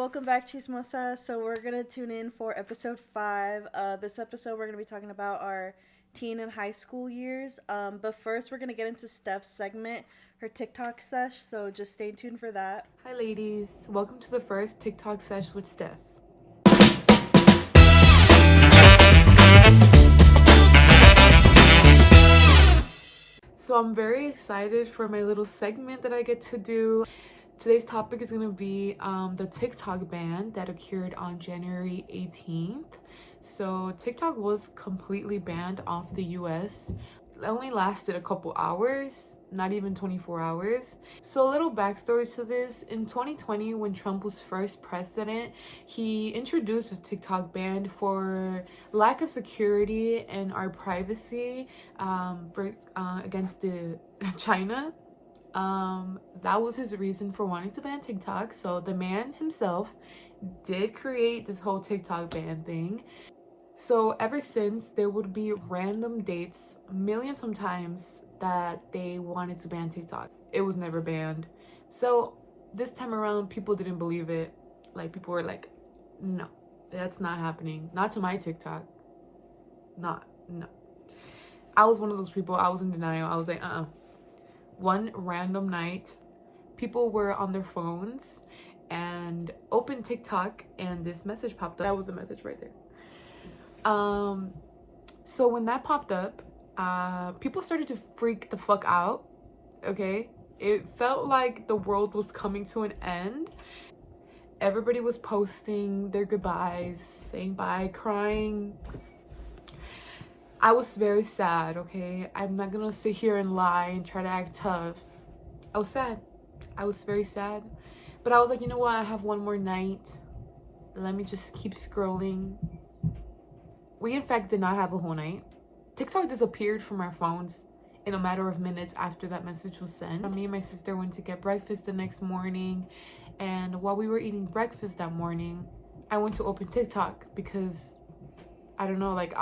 welcome back, Chismosas. So we're gonna tune in for episode 5. This episode we're gonna be talking about our teen and high school years. But first we're gonna get into Steph's segment, her TikTok sesh. So just stay tuned for that. Hi ladies, welcome to the first TikTok sesh with Steph. So I'm very excited for my little segment that I get to do. Today's topic is going to be the TikTok ban that occurred on January 18th. So TikTok was completely banned off the US. It only lasted a couple hours, not even 24 hours. So a little backstory to this. In 2020, when Trump was first president, he introduced a TikTok ban for lack of security and our privacy against China. That was his reason for wanting to ban TikTok. So the man himself did create this whole TikTok ban thing. So ever since, there would be random dates, millions of times, that they wanted to ban TikTok. It was never banned. So this time around, people didn't believe it. Like, people were like, no, that's not happening. Not to my TikTok. No. I was one of those people. I was in denial. I was like, One random night, people were on their phones and opened TikTok, and this message popped up. That was the message right there. So when that popped up, people started to freak the fuck out. Okay, it felt like the world was coming to an end. Everybody was posting their goodbyes, saying bye, crying. I was very sad, okay? I'm not gonna sit here and lie and try to act tough. I was sad. I was very sad. But I was like, you know what? I have one more night. Let me just keep scrolling. We, in fact, did not have a whole night. TikTok disappeared from our phones in a matter of minutes after that message was sent. Me and my sister went to get breakfast the next morning. And while we were eating breakfast that morning, I went to open TikTok because, I don't know, like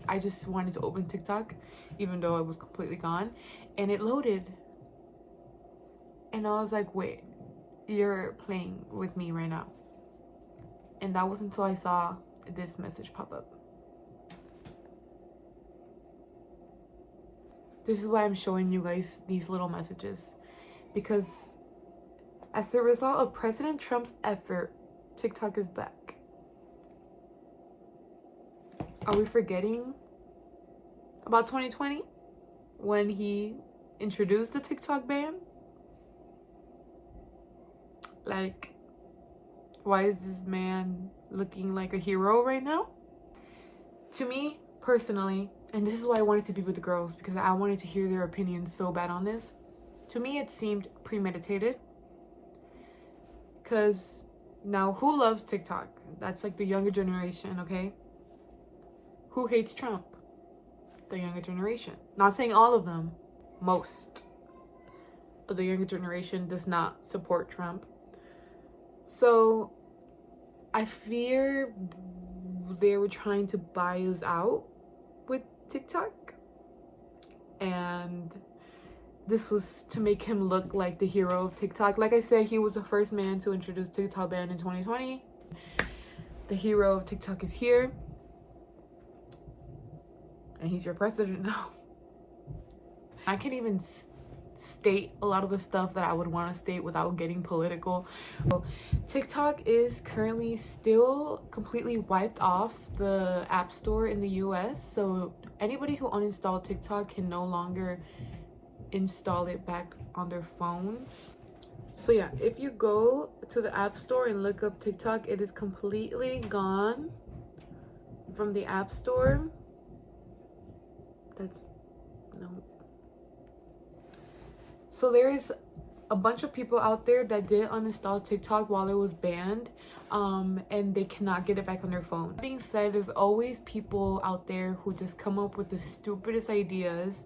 I just wanted to open TikTok, even though it was completely gone. And it loaded. And I was like, wait, you're playing with me right now. And that was until I saw this message pop up. This is why I'm showing you guys these little messages. Because as a result of President Trump's effort, TikTok is back. Are we forgetting about 2020 when he introduced the TikTok ban? Like, why is this man looking like a hero right now? To me, personally, and this is why I wanted to be with the girls, because I wanted to hear their opinions so bad on this. To me, it seemed premeditated. Because now, who loves TikTok? That's like the younger generation, okay? Who hates Trump? The younger generation. Not saying all of them. Most of the younger generation does not support Trump. So I fear they were trying to buy us out with TikTok. And this was to make him look like the hero of TikTok. Like I said, he was the first man to introduce TikTok ban in 2020. The hero of TikTok is here. And he's your president now. I can't even state a lot of the stuff that I would want to state without getting political. So, TikTok is currently still completely wiped off the App Store in the US. So anybody who uninstalled TikTok can no longer install it back on their phones. So yeah, if you go to the App Store and look up TikTok, it is completely gone from the App Store. No. So there is a bunch of people out there that did uninstall TikTok while it was banned, and they cannot get it back on their phone. That being said, there's always people out there who just come up with the stupidest ideas,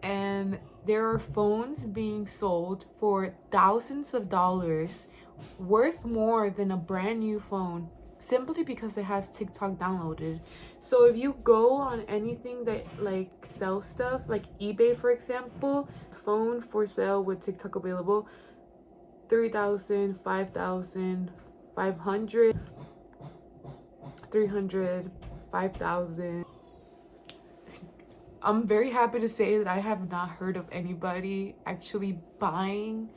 and there are phones being sold for thousands of dollars, worth more than a brand new phone, simply because it has TikTok downloaded. So if you go on anything that like sells stuff, like eBay for example, phone for sale with TikTok available, 3,000, 5,000, 500, 300, 5,000. I'm very happy to say that I have not heard of anybody actually buying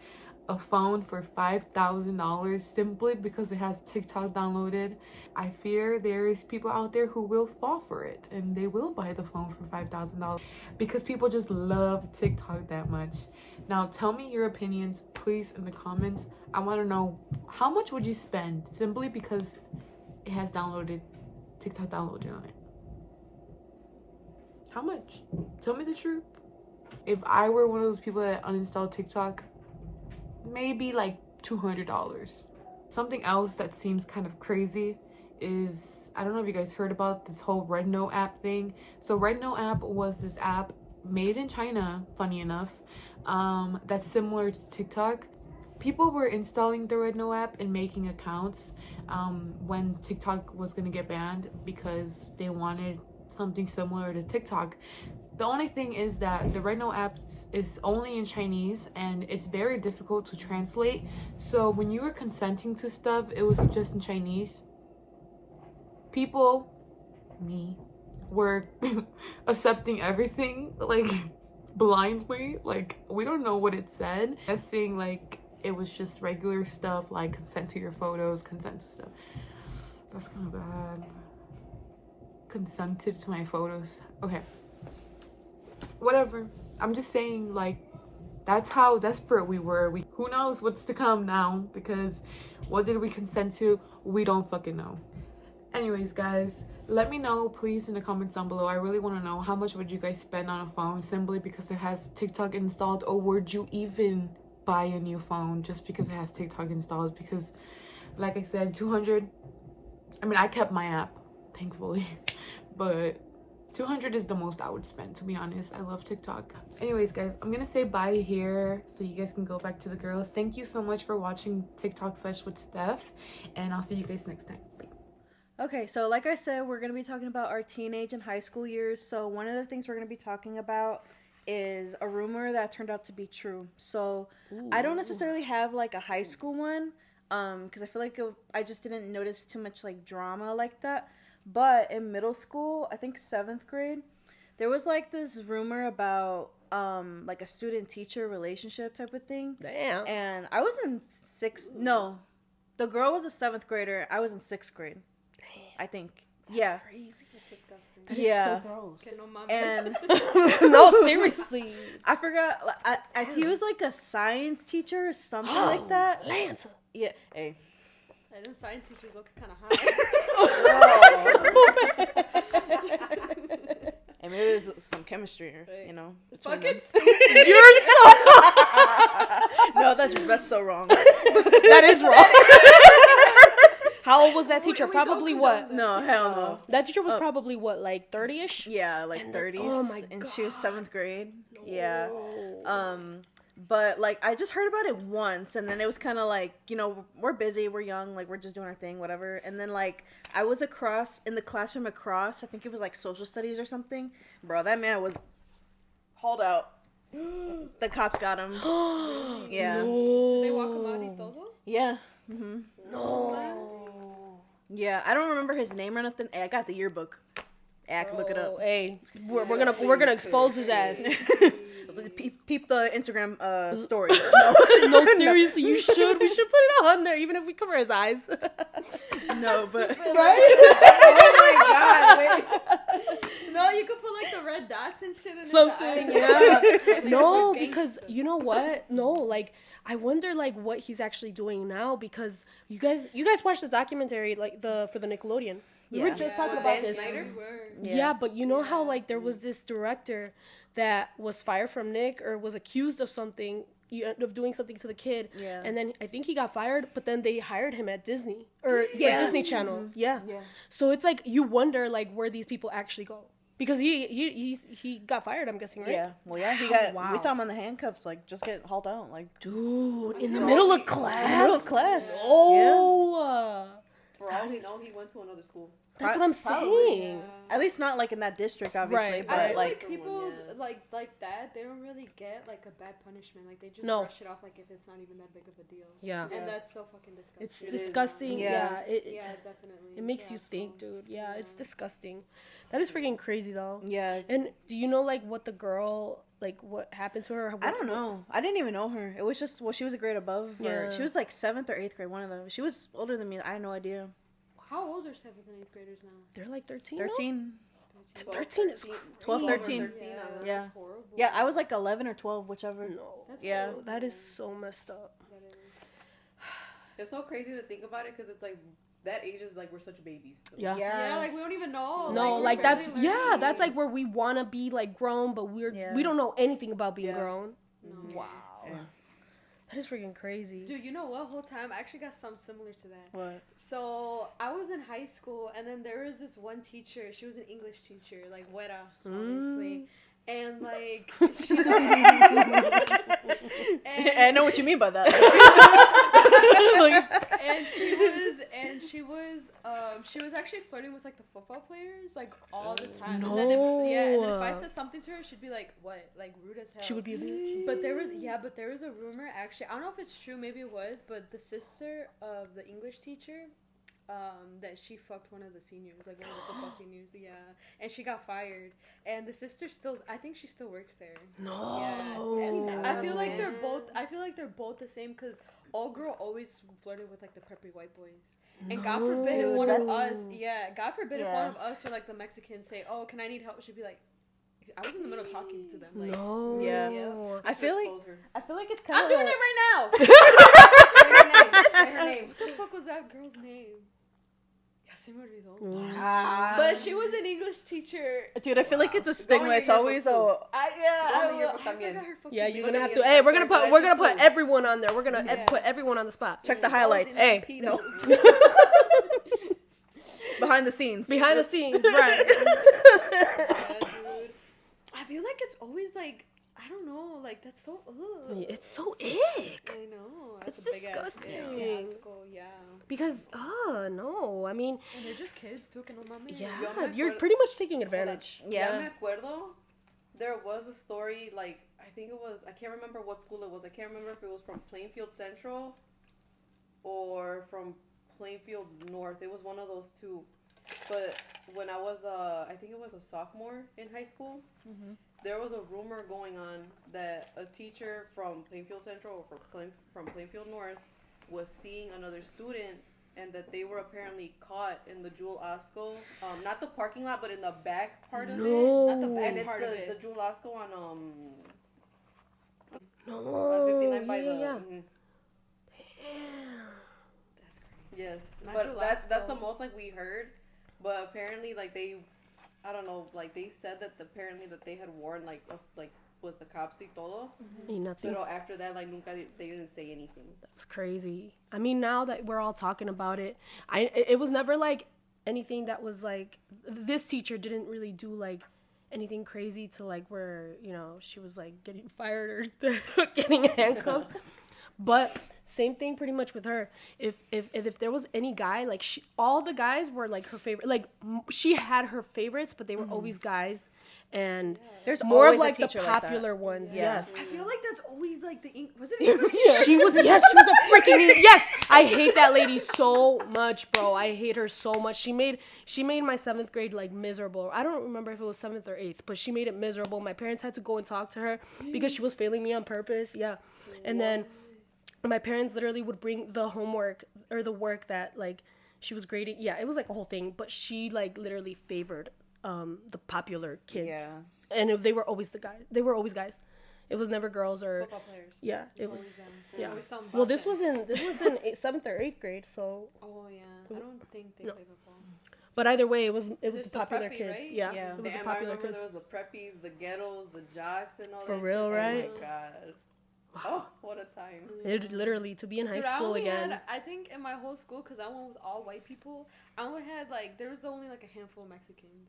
a phone for $5,000 simply because it has TikTok downloaded. I fear there is people out there who will fall for it and they will buy the phone for $5,000 because people just love TikTok that much. Now tell me your opinions, please, in the comments. I want to know, how much would you spend simply because it has TikTok downloaded on it? How much? Tell me the truth. If I were one of those people that uninstalled TikTok, maybe like $200. Something else that seems kind of crazy is, I don't know if you guys heard about this whole Red Note app thing. So Red Note app was this app made in China, funny enough, that's similar to TikTok. People were installing the Red Note app and making accounts when TikTok was gonna get banned because they wanted something similar to TikTok. The only thing is that the Red Note app is only in Chinese and it's very difficult to translate. So when you were consenting to stuff, it was just in Chinese. People, me, were accepting everything like blindly. Like, we don't know what it said. Guessing like it was just regular stuff like consent to your photos, consent to stuff. That's kind of bad. Consented to my photos. Okay. Whatever. I'm just saying, like, that's how desperate we were. Who knows what's to come now, because what did we consent to? We don't fucking know. Anyways, guys, let me know please in the comments down below. I really want to know, how much would you guys spend on a phone simply because it has TikTok installed, or would you even buy a new phone just because it has TikTok installed? Because like I said, 200, I mean, I kept my app, thankfully, but 200 is the most I would spend, to be honest. I love TikTok. Anyways, guys, I'm gonna say bye here so you guys can go back to the girls. Thank you so much for watching TikTok Sesh with Steph, and I'll see you guys next time. Bye. Okay, so like I said, we're going to be talking about our teenage and high school years. So one of the things we're going to be talking about is a rumor that turned out to be true. So I don't necessarily have like a high school one, because I feel like I just didn't notice too much like drama like that. But in middle school, I think 7th grade, there was like this rumor about like a student-teacher relationship type of thing. Damn. And I was in the girl was a 7th grader. I was in 6th grade. I think. That's crazy. That's disgusting. That is so gross. And no, seriously. I forgot. He was like a science teacher or something like that. Atlanta. Yeah. Hey. I know science teachers look kind of high. And maybe it was some chemistry, you know. Fucking You're so. No, that's so wrong. That is wrong. How old was that teacher? Probably what? No, hell no. That teacher was probably what, like 30-ish? Yeah, like 30s. Oh my and God. she was 7th grade. No. Yeah. But like I just heard about it once, and then it was kind of like, you know, we're busy, we're young, like we're just doing our thing, whatever. And then like I was in the classroom across, I think it was like social studies or something. Bro, that man was hauled out. The cops got him. Yeah. No. Did they walk him out y todo? Yeah. Mm-hmm. No. Yeah, I don't remember his name or nothing. Hey, I got the yearbook. Hey, I can look it up. Hey, we're gonna expose his ass. Peep the Instagram story. No, seriously, you should. We should put it on there, even if we cover his eyes. No, but right? Oh my God! Wait. No, you could put like the red dots and shit in Something, his eye. yeah. No, because you know what? No, like I wonder like what he's actually doing now, because you guys watched the documentary like for the Nickelodeon. We were just talking about this. Yeah, but you know how like there was this director that was fired from Nick, or was accused of something, of doing something to the kid. Yeah. And then I think he got fired, but then they hired him at Disney or for Disney Channel. Mm-hmm. Yeah. So it's like you wonder like where these people actually go. Because he got fired, I'm guessing, right? Yeah. Well, yeah, he got. Wow. We saw him on the handcuffs, like just get hauled out, like. Dude, in the middle of class. In the middle of class. Oh. For all we know, he went to another school. That's what I'm saying. At least not like in that district, obviously. Right. But I feel like like people like that, they don't really get like a bad punishment. Like they just No. brush it off like if it's not even that big of a deal. Yeah. And that's so fucking disgusting. It's It disgusting. is. Yeah. Yeah, definitely. It makes you think, dude. Yeah, it's disgusting. That is freaking crazy, though. yeah. And do you know, like, what the girl, like, what happened to her? I don't know. I didn't even know her. It was just, well, she was a grade above. Or Yeah. she was like 7th or 8th grade, one of them. She was older than me. I had no idea. How old are 7th and 8th graders now? They're like 13. no? 13. 13 is 12, crazy. 13. Yeah. That's horrible. Yeah, I was like 11 or 12, whichever. No. That's Yeah. horrible. That is so messed up. That is. It's so crazy to think about it because it's like that age is like we're such babies. Still. Yeah. Yeah, like we don't even know. No, we're like barely that's learning. that's like where we want to be like grown, but we don't know anything about being Yeah. grown. No. Wow. Yeah. That is freaking crazy. Dude, you know what? Whole time I actually got something similar to that. What? So I was in high school, and then there was this one teacher. She was an English teacher, like Wera, obviously, and like she. I know what you mean by that. and she was actually flirting with like the football players like all the time. No. And then if I said something to her, she'd be like, "What?" Like rude as hell. She would be a bitch. But there was a rumor actually. I don't know if it's true. Maybe it was, but the sister of the English teacher, that she fucked one of the seniors, like one of the football seniors. Yeah, and she got fired. And the sister I think she still works there. No. Yeah. And I feel like they're both the same because all girl always flirted with like the preppy white boys. And God forbid if one of us, God forbid if one of us or like the Mexicans say, "Oh, can I need help?" She'd be like, I was in the middle of talking to them. Like, No. Yeah. I feel like it's kind of. I'm doing it right now. Say her name. What the fuck was that girl's name? Ya se me olvidó. Ah. But she was an English teacher. Dude, I feel like it's a stigma. It's always a. Yeah, you're gonna have to. Hey, we're gonna put everyone on there. We're gonna put everyone on the spot. Check the highlights. Hey, No. Behind the scenes. behind the scenes, right? Yeah, dude. I feel like it's always like, I don't know, like that's so ugh. It's so ick. I know. It's That's a big ass disgusting. fiasco, yeah. Because no, I mean, And they're just kids too, que no mames. yeah, Yo me you're acuerdo- pretty much taking advantage. Ya Yeah. me acuerdo. There was a story, like, I think it was, I can't remember what school it was. I can't remember if it was from Plainfield Central or from Plainfield North. It was one of those two. But when I was, I think it was a sophomore in high school, there was a rumor going on that a teacher from Plainfield Central or from Plainfield North was seeing another student, and that they were apparently caught in the Jewel Osco, not the parking lot, but in the back part of it. Not the And back it's part of it. the Jewel Osco on No, 59 by the. yeah. mhm. That's crazy. Yes, Not but Jewel that's the Osco. most like we heard. But apparently, like they, I don't know, like they said that apparently that they had worn like was the cops y todo. Ain't nothing. But after that, like nunca they didn't say anything. That's crazy. I mean, now that we're all talking about it, it was never like anything that was like, this teacher didn't really do like anything crazy to like where, you know, she was like getting fired or getting handcuffs. But same thing pretty much with her. If there was any guy, like all the guys were like her favorite. Like she had her favorites, but they were always guys. And There's more of always a like the teacher like that. popular ones. Yeah. Yes. I feel like that's always like was it English? She was a freaking yes. I hate that lady so much, bro. I hate her so much. She made my 7th grade like miserable. I don't remember if it was 7th or 8th, but she made it miserable. My parents had to go and talk to her because she was failing me on purpose. Yeah. And then my parents literally would bring the homework or the work that like she was grading. Yeah, it was like a whole thing, but she like literally favored the popular kids. Yeah. And they were always they were always guys. It was never girls or Football players. yeah, it Always was them. yeah. Always something Well, about this them. was in 7th or 8th grade, so Oh yeah, I don't think they play football. but either way, it was It's the popular preppy, kids. right? Yeah, Yeah. it was the Damn, I popular remember kids. there was the preppies, the ghettos, the jocks, and all For that. real, shit. right? Oh my god. Oh, what a time. It literally to be in high Dude, school I only again. had, I think in my whole school, because I went with all white people, I only had like, there was only like a handful of Mexicans.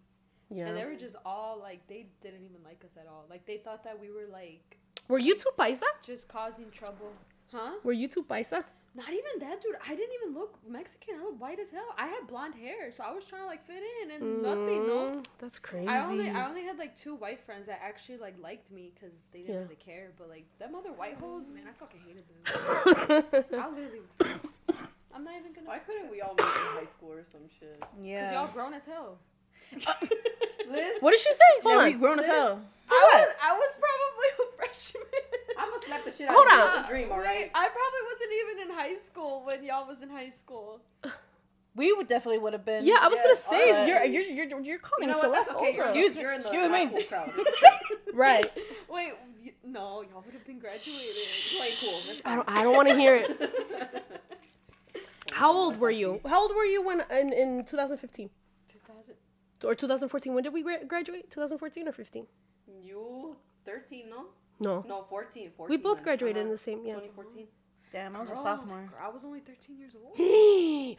Yeah. And they were just all like, they didn't even like us at all. Like, they thought that we were like, Were you two paisa? just causing trouble. Huh? Were you two paisa? Not even that, dude. I didn't even look Mexican. I looked white as hell. I had blonde hair, so I was trying to like fit in and nothing, no. That's crazy. I only had like 2 white friends that actually like liked me because they didn't really care. But like them other white hoes, man, I fucking hated them. I literally, I'm not even gonna. Why couldn't we all meet in high school or some shit? Yeah. Because y'all grown as hell. Liz? What did she say? Hold Yeah, on. we grown as hell. I was probably a freshman. I'm gonna slap the shit out Hold of you. on. It's a dream, alright? I probably wasn't even in high school when y'all was in high school. We would have been. Yeah, I was gonna say but- you're calling You know what? That's Celeste okay. over. Excuse me. You're in the Excuse high me. school crowd. Right. Wait, no, y'all would have been graduated. You ain't cool. That's fine. I don't want to hear it. How old were you? How old were you when in 2015 2000. or 2014? When did we graduate? 2014 or 15? You 13, no? No. No, 14. We both then. graduated in the same 2014. Damn, I was a Girl, sophomore. I was only 13 years old. Ay,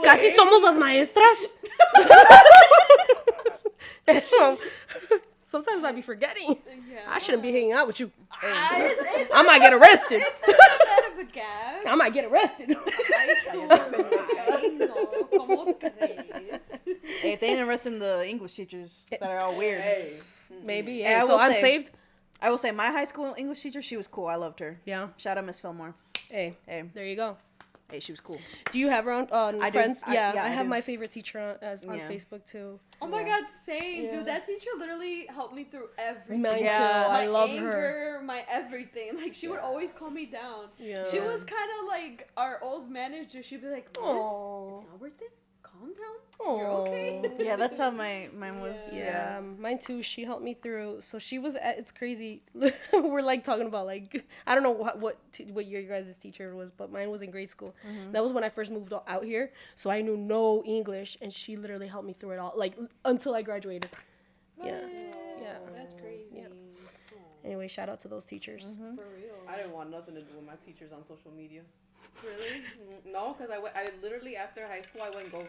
casi somos las maestras. Sometimes I be forgetting. Yeah. I shouldn't be hanging out with you. It's I might get arrested. not that of a gap. I might get arrested. Ay, no, ¿cómo crees? Hey, they ain't arresting the English teachers that are all weird. Hey. Maybe. Hey, I so will I'm say- saved. I will say my high school English teacher, she was cool. I loved her. Yeah. Shout out Miss Fillmore. Hey, Hey, there you go. hey, she was cool. Do you have her on I do. friends? I I have do. my favorite teacher on Yeah. Facebook too. Oh my god, same, Yeah. dude. That teacher literally helped me through everything. Mine Yeah. too. I My love anger, her. my everything. Like, she would always calm me down. Yeah. She was kind of like our old manager. She'd be like, Liz, Aw. it's not worth it. Calm down. You're okay. Yeah, that's how mine was. Yeah, mine too. She helped me through. So she was. It's crazy. We're like talking about like I don't know what year your guys' teacher was, but mine was in grade school. That was when I first moved out here. So I knew no English, and she literally helped me through it all, like until I graduated. Yeah, yeah. That's crazy. Yeah. Anyway, shout out to those teachers. For real. I didn't want nothing to do with my teachers on social media. Really? No, because I literally, after high school, I went ghost.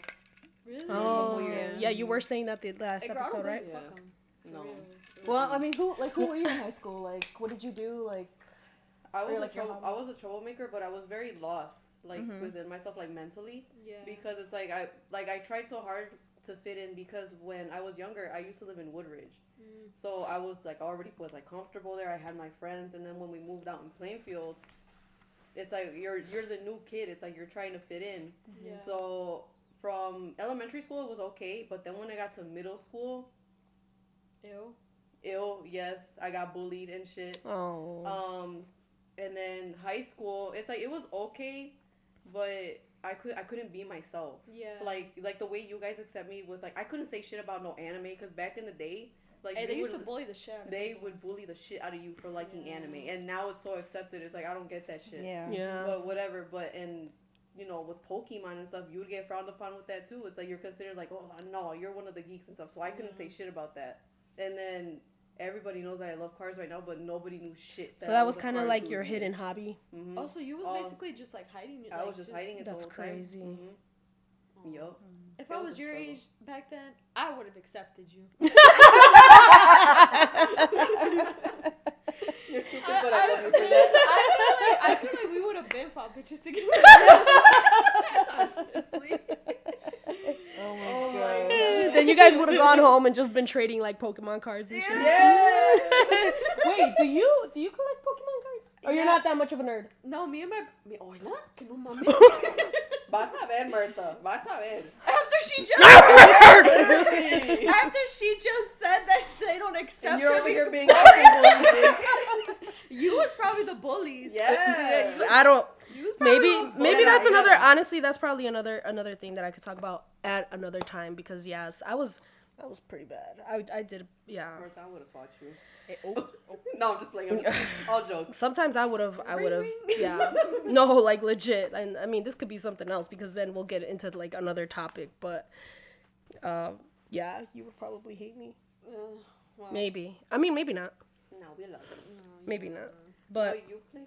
Really? Oh, years. yeah. You were saying that the last Hey, girl, I don't episode, right? give a Yeah. fuck 'em. For No. real. Well, I mean, who were you in high school? Like, what did you do? Like, I was, like your I was a troublemaker, but I was very lost, like, within myself, like, mentally. Yeah. Because it's like, I tried so hard to fit in because when I was younger, I used to live in Woodridge. So I was, like, already was, like, comfortable there. I had my friends. And then when we moved out in Plainfield, it's like, you're the new kid. It's like you're trying to fit in. Yeah. So from elementary school, it was okay. But then when I got to middle school, yes, I got bullied and shit. Oh. And then high school, it's like it was okay, but I couldn't be myself. Yeah. Like the way you guys accept me was like I couldn't say shit about no anime because back in the day, like Hey, they used to would, bully the shit out of they people. would bully the shit out of you for liking anime, and now it's so accepted. It's like I don't get that shit. yeah. Yeah. But whatever. But and you know with Pokemon and stuff, you would get frowned upon with that too. It's like you're considered like oh no, you're one of the geeks and stuff. So I couldn't say shit about that. And then everybody knows that I love cars right now, but nobody knew shit. So that was kind of like your hidden hobby. Mm-hmm. Also, you was basically just like hiding it. I was just hiding it. That's the whole time. crazy. Mm-hmm. Yup. If It I was was a your struggle. age back then, I would have accepted you. You're stupid, but I love you for that. I feel like we would have been fought bitches together. Honestly. Oh my Oh my god. god. Then you guys would have gone home and just been trading like Pokemon cards and shit. Yeah. Wait, do you collect Pokemon cards? Or you're Yeah. not that much of a nerd? No, me and my... Hola, que no mames. Vas a ver, Martha. Vas a ver. After she just said that they don't accept And you're her over here because- being fucking bullied. You was probably the bullies. Yes. I don't. You was probably the Maybe Yeah, that's yeah. another. Honestly, that's probably another thing that I could talk about at another time because yes, I was pretty bad. I did yeah. Martha, I would have fought you. Oh. No, I'm just playing. All jokes. Sometimes I would have ring. yeah. No, like legit. And I mean, this could be something else because then we'll get into like another topic. But yeah, you would probably hate me. Wow. Maybe. I mean, maybe not. No, we love you. Maybe not. Oh, But you played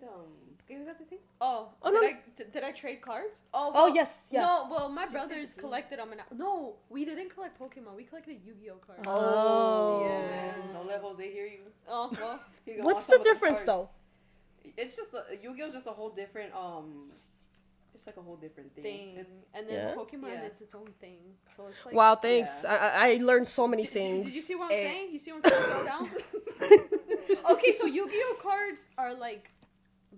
¿Qué ibas a decir? Oh, Oh, did no. did I trade cards? Oh, oh yes, yeah. No, well, my brothers collected them. No, we didn't collect Pokemon. We collected Yu-Gi-Oh cards. Oh. Yeah. Don't let Jose hear you. Oh, well. He gonna What's want the some of them difference cards. though? It's just Yu-Gi-Oh's just a whole different it's like a whole different thing. And then Yeah. Pokemon, it's its own thing. So it's like, Wow, thanks. I learned so many things. Did you see what I'm saying? You see what I'm trying to throw down? Okay, so Yu-Gi-Oh cards are like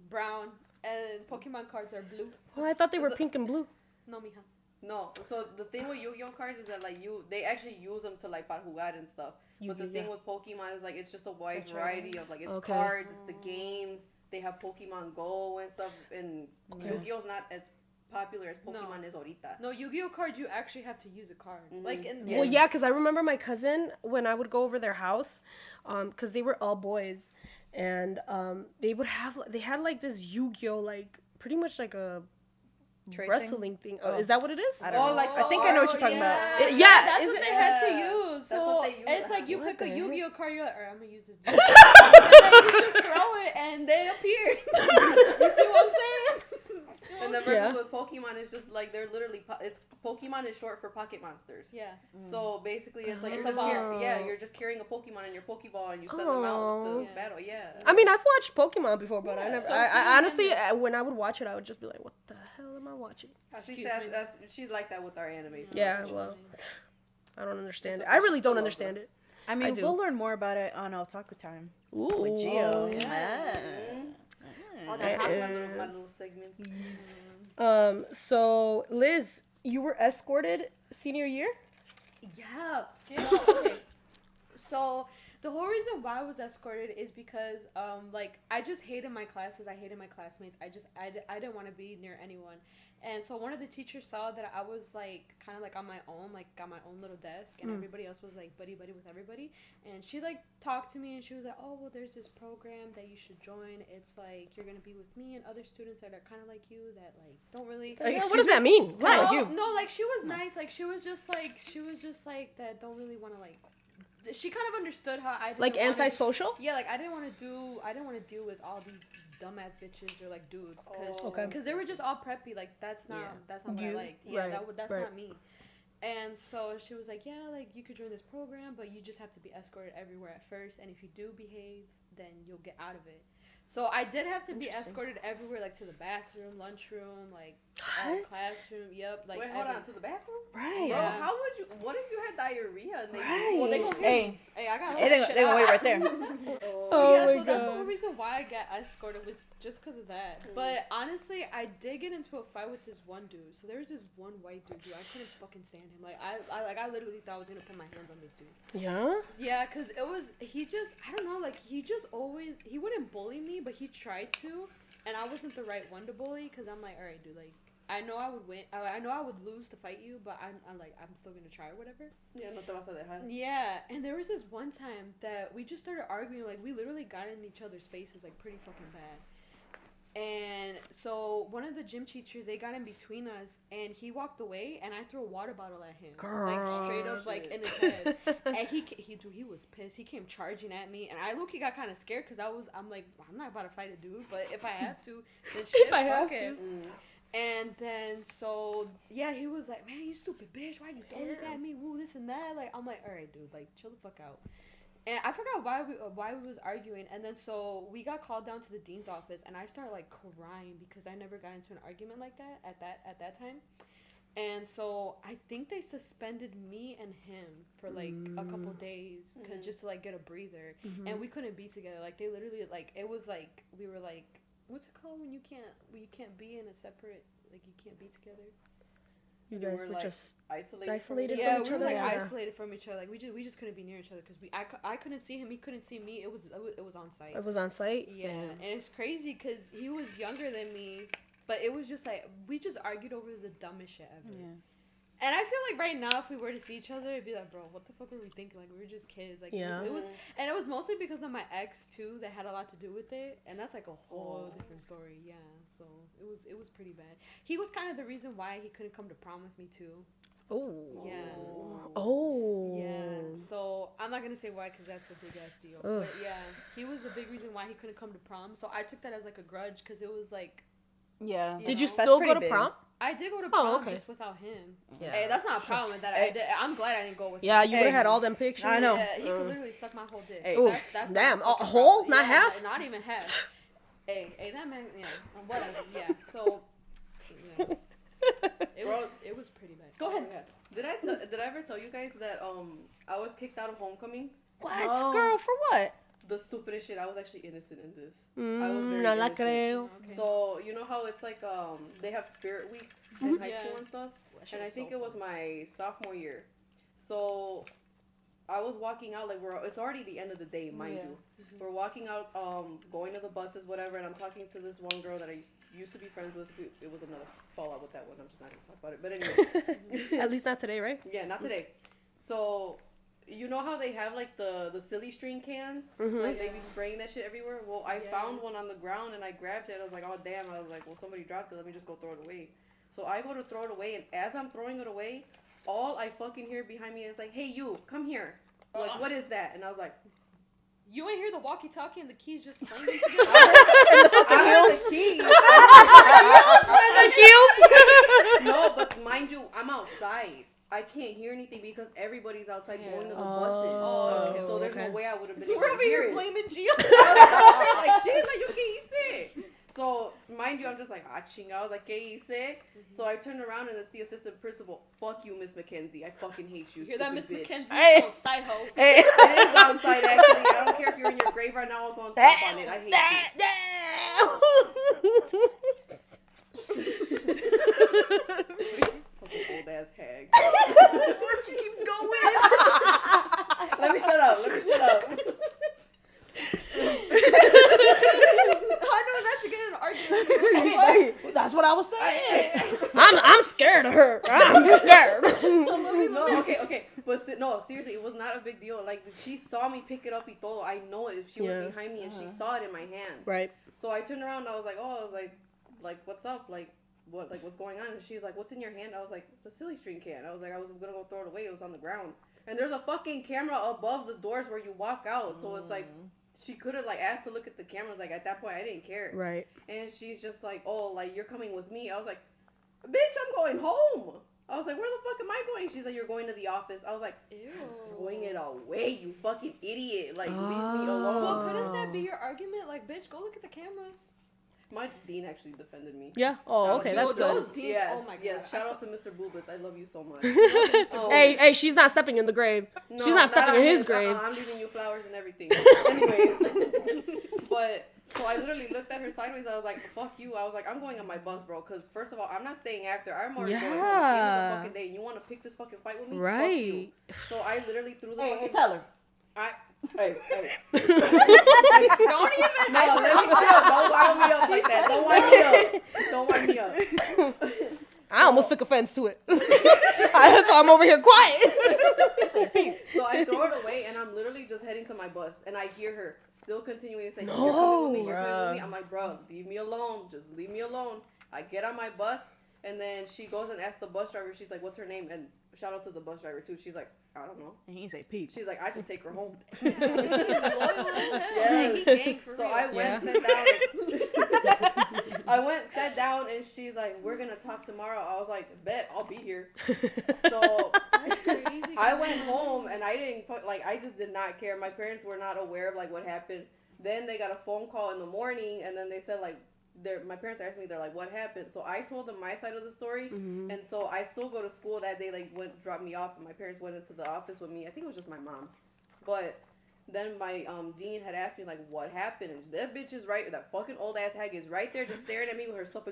brown, and Pokemon cards are blue. Oh, I thought they were pink and blue. No, mija. No, so the thing with Yu-Gi-Oh cards is that like they actually use them to like para jugar and stuff. But the thing with Pokemon is like it's just a wide variety of like it's cards, it's the games. They have Pokemon Go and stuff, and Yu-Gi-Oh's not as popular as Pokemon is ahorita. No, Yu-Gi-Oh cards you actually have to use a card. Like in Well, yeah, because I remember my cousin when I would go over their house, because they were all boys, and they had like this Yu-Gi-Oh like pretty much like a wrestling thing. Oh, is that what it is? I don't know. Like I think I know what you're talking about. Yeah, that's is what it? they had to use. That's So what they use. it's like you What pick the a heck? Yu-Gi-Oh card, you're like, alright, I'm gonna use this. And then you just throw it, and they appear. You see what I'm saying? And the versus with Pokemon is just like they're literally it's Pokemon is short for Pocket Monsters. Yeah. So basically, it's like It's you're a just ball. you're just carrying a Pokemon in your Pokeball and you send them out to battle. Yeah. I mean, I've watched Pokemon before, but I never. So I honestly, when I would watch it, I would just be like, "What the hell am I watching?" I think Excuse me. that's she's like that with our animes. Yeah, well, I don't understand it. I really don't understand it. I mean, do. we'll learn more about it on Otaku Time Ooh. with Gio. Oh, I- my little segment. So Liz, you were escorted senior year. Yeah. No, okay. So the whole reason why I was escorted is because like I just hated my classes. I hated my classmates. I didn't want to be near anyone. And so one of the teachers saw that I was like kind of like on my own, like got my own little desk, and everybody else was like buddy with everybody. And she like talked to me, and she was like, "Oh, well, there's this program that you should join. It's like you're gonna be with me and other students that are kind of like you that like don't really." What does that mean? Right. No, like she was nice. Like she was just like that. Don't really want to like. She kind of understood how I didn't Like wanna- antisocial. Yeah, like I didn't want to deal with all these dumbass bitches or like dudes because they were just all preppy. Like that's not what I liked. Yeah, right, that's right. not me. And so she was like, yeah, like you could join this program, but you just have to be escorted everywhere at first. And if you do behave, then you'll get out of it. So I did have to be escorted everywhere, like to the bathroom, lunchroom, like classroom. Yep. Like Wait, hold on, to the bathroom? Right. Bro, Yeah. how would you? What if you had diarrhea? And they Well, they gonna hear me. Hey, I got all They that shit gonna out. wait right there. So yeah, my so that's the God. whole reason why I got escorted was just because of that. But honestly, I did get into a fight with this one dude. So there was this one white dude who I couldn't fucking stand him. Like I literally thought I was gonna put my hands on this dude. Yeah. Yeah, cause I don't know, like he wouldn't bully me, but he tried to, and I wasn't the right one to bully, cause I'm like, all right, dude, like I know I would win, I know I would lose to fight you, but I'm still gonna try or whatever. Yeah, no te vas a dejar. Yeah, and there was this one time that we just started arguing, like we literally got in each other's faces like pretty fucking bad. And so one of the gym teachers, they got in between us, and he walked away, and I threw a water bottle at him, like straight up, like in his head. And he was pissed. He came charging at me, and I low-key got kind of scared because I'm like, I'm not about to fight a dude, but if I have to, then shit, If I have fuck it. to. And then so yeah, he was like, man, you stupid bitch, why'd you throw this at me? Woo, this and that. Like I'm like, all right, dude, like chill the fuck out. And I forgot why we was arguing, and then so we got called down to the dean's office, and I started like crying because I never got into an argument like that at that time. And so I think they suspended me and him for like a couple days, cause just to like get a breather, and we couldn't be together. Like they literally like it was like we were like, what's it called when you can't be in a separate, like you can't be together. You guys were like, just isolated. isolated Yeah, from each we were other. like Yeah. isolated from each other. Like we just couldn't be near each other because I couldn't see him, he couldn't see me. It was on site. It was on site. Yeah, and it's crazy because he was younger than me, but it was just like we just argued over the dumbest shit ever. Yeah. And I feel like right now, if we were to see each other, it'd be like, bro, what the fuck were we thinking? Like we were just kids. Like Yeah. it was, and it was mostly because of my ex too that had a lot to do with it, and that's like a whole different story. Yeah, so it was pretty bad. He was kind of the reason why he couldn't come to prom with me too. Oh. Yeah. Oh. Yeah, so I'm not gonna say why because that's a big ass deal. Ugh. But yeah, he was the big reason why he couldn't come to prom. So I took that as like a grudge because it was like, Yeah. Did you know? still That's go to pretty prom? I did go to prom okay. just without him. Yeah. Hey, that's not a problem with that. I'm glad I didn't go with Yeah, him. you would have had all them pictures. I know. Yeah, he could literally suck my whole dick. Hey. Ooh, That's damn, not a fucking whole? problem. Not Yeah, half? Not even half. Hey, that man, yeah, whatever. Yeah, so It was pretty bad. Go ahead. Did I ever tell you guys that I was kicked out of homecoming? What, No. girl? For what? The stupidest shit. I was actually innocent in this. I was very No la innocent. creo. Okay. So you know how it's like they have Spirit Week in high school and stuff, That shit and I was think so it was fun. my sophomore year. So I was walking out like it's already the end of the day, mind you. Mm-hmm. We're walking out, going to the buses, whatever, and I'm talking to this one girl that I used to be friends with. It was another fallout with that one. I'm just not gonna talk about it. But anyway, At least not today, right? yeah, not today. So you know how they have like the silly string cans, Mhm. like they be spraying that shit everywhere. Well, I found one on the ground and I grabbed it. I was like, oh damn! I was like, well, somebody dropped it. Let me just go throw it away. So I go to throw it away, and as I'm throwing it away, all I fucking hear behind me is like, hey you, come here. Like, what is that? And I was like, You ain't hear the walkie-talkie and the keys just clanging together? I heard the keys. The heels. No, but mind you, I'm outside. I can't hear anything because everybody's outside going to the buses. Oh, okay, So there's no way I would have been able We're to over hear here it. blaming Gio. Like, shit, like, you can't say. So, mind you, I'm just like, chinga. I was like, ¿qué hice? So I turned around and it's the assistant principal. Fuck you, Miss Mackenzie. I fucking hate you, Hear that, Miss stupid bitch. Mackenzie? Hey. Oh, side hoe. Hey. It is outside, actually. I don't care if you're in your grave right now. I'll go and step on it. I hate you. Fucking old ass hag. She keeps going. Let me shut up. I know not to get in an argument. Hey, that's what I was saying. I'm scared of her. I'm scared. No, okay. But no, seriously, it was not a big deal. Like, she saw me pick it up y todo. I know it if she was behind me and she saw it in my hand. Right. So I turned around and I was like, what's up? Like, what's going on? And she's like, what's in your hand? I was like, it's a silly string can. I was like, I was gonna go throw it away. It was on the ground. And there's a fucking camera above the doors where you walk out. So it's like, she could have like asked to look at the cameras. Like, at that point, I didn't care. Right. And she's just like, oh, like, you're coming with me. I was like, bitch, I'm going home. I was like, where the fuck am I going? She's like, you're going to the office. I was like, Ew. throwing it away, you fucking idiot. Like, leave me alone. Well, couldn't that be your argument? Like, bitch, go look at the cameras. My dean actually defended me. Yeah. Oh, okay. That's good. Those deans, Yes, oh my god. yes. Shout out to Mr. Boobitz. I love you so much. Hey, she's not stepping in the grave. No, She's not stepping on in his his. grave. I'm leaving you flowers and everything. Anyways. But, so I literally looked at her sideways. I was like, fuck you. I was like, I'm going on my bus, bro. Because, first of all, I'm not staying after. I'm already going home. It's the end of the fucking day. And you want to pick this fucking fight with me? Right. Fuck you. So I literally threw the fucking... Tell her. Hey. Don't even. No, let me chill. Don't wind me up like that. Don't wind me up. I almost took offense to it. That's why I'm over here quiet. So I throw it away, and I'm literally just heading to my bus, and I hear her still continuing to say, you're coming with me, you're coming with me. I'm like, bro, leave me alone. Just leave me alone. I get on my bus, and then she goes and asks the bus driver. She's like, what's her name? And shout out to the bus driver, too. She's like, I don't know. And he didn't say Pete. She's like, I just take her home. Loyal as hell. Yes. Like, he gang for So real. I went, sat down. I went, sat down, and she's like, we're going to talk tomorrow. I was like, bet, I'll be here. So That's crazy. I went home, and I just did not care. My parents were not aware of, like, what happened. Then they got a phone call in the morning, and then they said, like, my parents asked me, they're like, what happened? So I told them my side of the story, and so I still go to school that day, like, dropped me off, and my parents went into the office with me. I think it was just my mom. But then my dean had asked me, like, what happened? And that bitch is right, that fucking old ass hag is right there just staring at me with her stuff.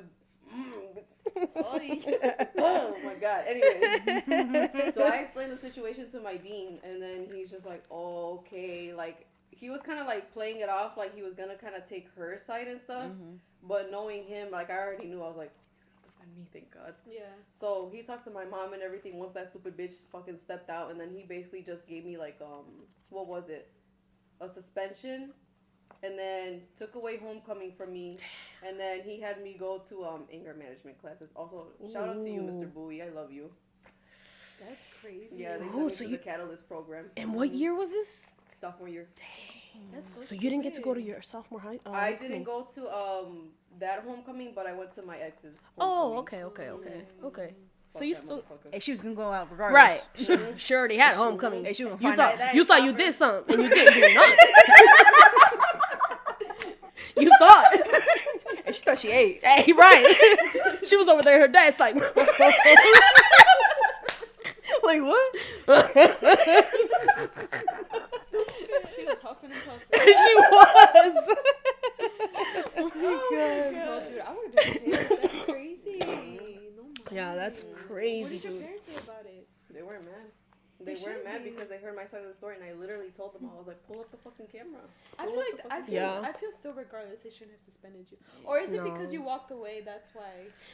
Oh my god. Anyway, so I explained the situation to my dean, and then he's just like, oh, okay, like, he was kind of like playing it off like he was gonna kind of take her side and stuff, but knowing him, like, I already knew. I was like, defend me, thank God. Yeah. So he talked to my mom and everything once that stupid bitch fucking stepped out, and then he basically just gave me, like, what was it, a suspension, and then took away homecoming from me, and then he had me go to anger management classes. Also, shout out to you, Mr. Bowie, I love you. That's crazy. Yeah, they Dude, sent me so to the Catalyst program. And what year was this? Sophomore year. That's so So you didn't get to go to your sophomore high? I didn't go to that homecoming, but I went to my ex's. Oh, homecoming. okay. So Fuck you that still motherfucker. Hey, she was gonna go out right? regardless. She already had homecoming. Hey, she was gonna You find thought out. you thought you did something and you didn't do nothing. You thought. And She thought she ate. Hey, right. She was over there. Her dad's like, Like what? She was huffing and puffing. she was. Oh my god. No, dude, I would have done it. That's crazy. No, Yeah, that's What crazy, did your dude. parents say about it? They weren't mad. They They weren't should mad be. because they heard my side of the story, and I literally told them, I was like, pull up the fucking camera. I feel like Yeah. I feel still regardless they shouldn't have suspended you. Or is it No. because you walked away? That's why.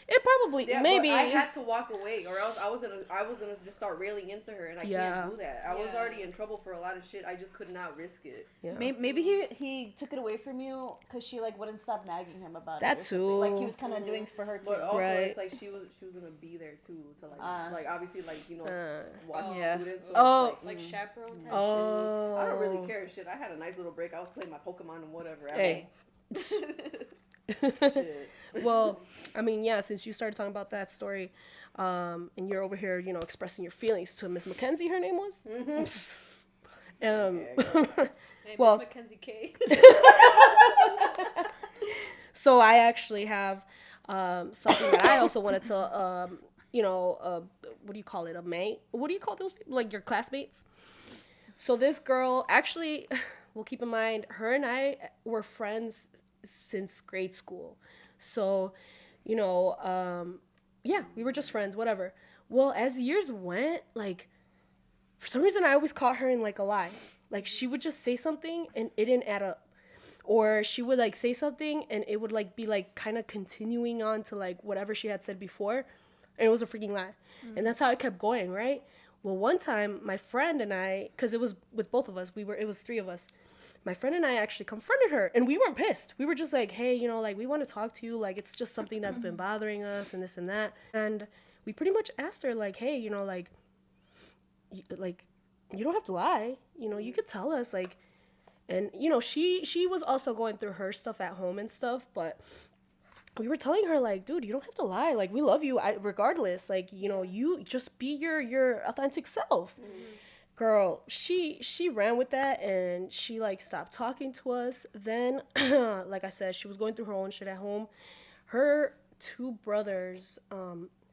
It probably, Yeah, maybe. but I had to walk away, or else I was gonna just start railing into her, and I Yeah. can't do that. I was Yeah. already in trouble for a lot of shit. I just could not risk it. Yeah. Maybe he took it away from you because she like wouldn't stop nagging him about That it. Or something. Like he too. was kind of doing for her too. But also, Right. it's like she was gonna be there too, to like obviously like watch Oh. Yeah. students. So Oh. it's Like chaperone type Oh. I don't really care shit. I had a nice little break. I was playing my Pokemon and whatever. Hey. Shit. Well, I mean, yeah, since you started talking about that story, and you're over here, expressing your feelings to Miss Mackenzie, her name was? shit. Hey, Well- Miss Mackenzie K. So I actually have something that I also wanted to, what do you call it? A mate? What do you call those people? Like your classmates? So this girl, actually, well, keep in mind, her and I were friends since grade school. So, yeah, we were just friends, whatever. Well, as years went, like, for some reason, I always caught her in, like, a lie. Like, she would just say something, and it didn't add up. Or she would, like, say something, and it would, like, be, like, kind of continuing on to, like, whatever she had said before. And it was a freaking lie. And that's how it kept going, right? Well, one time, my friend and I, because it was with both of us, it was three of us. My friend and I actually confronted her, and we weren't pissed. We were just like, hey, like, we want to talk to you. Like, it's just something that's been bothering us and this and that. And we pretty much asked her, like, hey, you don't have to lie. You could tell us, like, and, she was also going through her stuff at home and stuff, but we were telling her, like, dude, you don't have to lie. Like, we love you regardless. Like, you just be your authentic self. Girl, she ran with that, and she, like, stopped talking to us. Then, like I said, she was going through her own shit at home. Her two brothers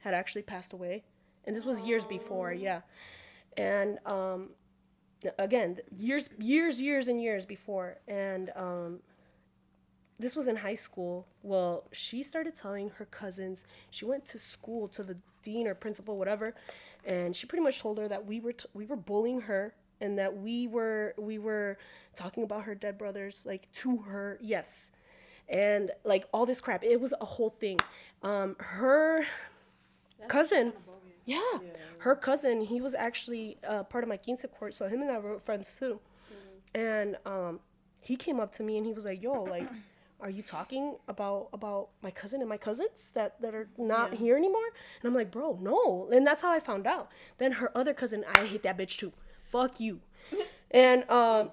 had actually passed away, and this was years before, yeah. And again, years and years before, and this was in high school. Well, she started telling her cousins. She went to school, to the dean or principal, whatever, and she pretty much told her that we were bullying her, and that we were talking about her dead brothers, like, to her. Yes. And, like, all this crap. It was a whole thing. Her cousin, her cousin, he was actually part of my quince court, so him and I were friends too. And he came up to me and he was like, yo, like, are you talking about my cousin and my cousins that are not here anymore? And I'm like, bro, no. And that's how I found out. Then her other cousin, I hate that bitch too. Fuck you. And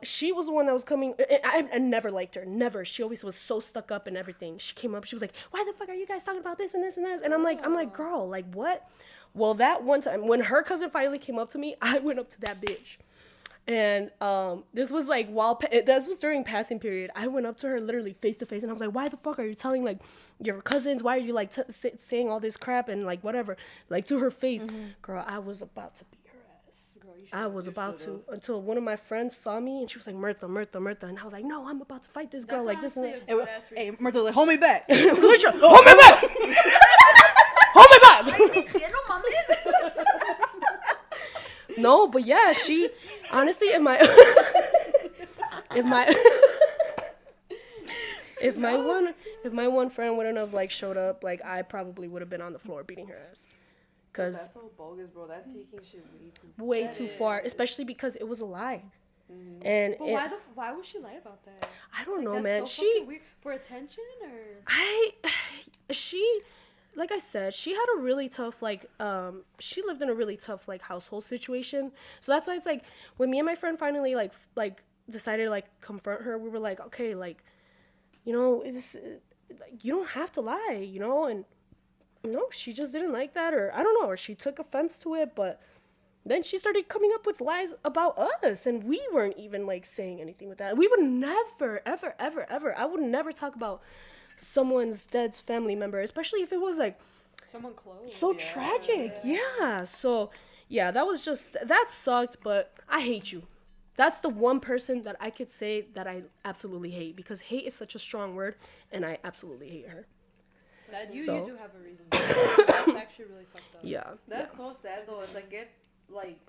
she was the one that was coming. I never liked her. Never. She always was so stuck up and everything. She came up. She was like, why the fuck are you guys talking about this and this and this? And I'm like, girl, like, what? Well, that one time when her cousin finally came up to me, I went up to that bitch. And this was like this was during passing period. I went up to her literally face to face, and I was like, why the fuck are you telling, like, your cousins? Why are you, like, saying all this crap and, like, whatever, like, to her face? Girl, I was about to beat her ass. I was about to, until one of my friends saw me, and she was like, Mirtha, and I was like, no, I'm about to fight this girl. That's like, this and honestly that. a good-ass Hey, reason Martha, like, hold me back. Hold me back. Hold me back. No, but yeah, she honestly, if my one friend wouldn't have, like, showed up, like, I probably would have been on the floor beating her ass. Cause That's so bogus, bro. That's taking shit way too far, especially because it was a lie. And But why would she lie about that? I don't know, That's man. so She fucking weird. For attention, or she, like I said, she had a really tough, like, she lived in a really tough, like, household situation. So that's why it's like, when me and my friend finally, like decided to, like, confront her, we were like, okay, like, it's, like, you don't have to lie, and no, she just didn't like that, or I don't know, or she took offense to it, but then she started coming up with lies about us, and we weren't even, like, saying anything with that. We would never, ever, ever, ever, I would never talk about someone's dead family member, especially if it was like Someone close. so tragic. Yeah. So yeah, that sucked, but I hate you. That's the one person that I could say that I absolutely hate, because hate is such a strong word, and I absolutely hate her. That you So. do have a reason. That's actually really fucked up. Yeah. That's so sad though. It's like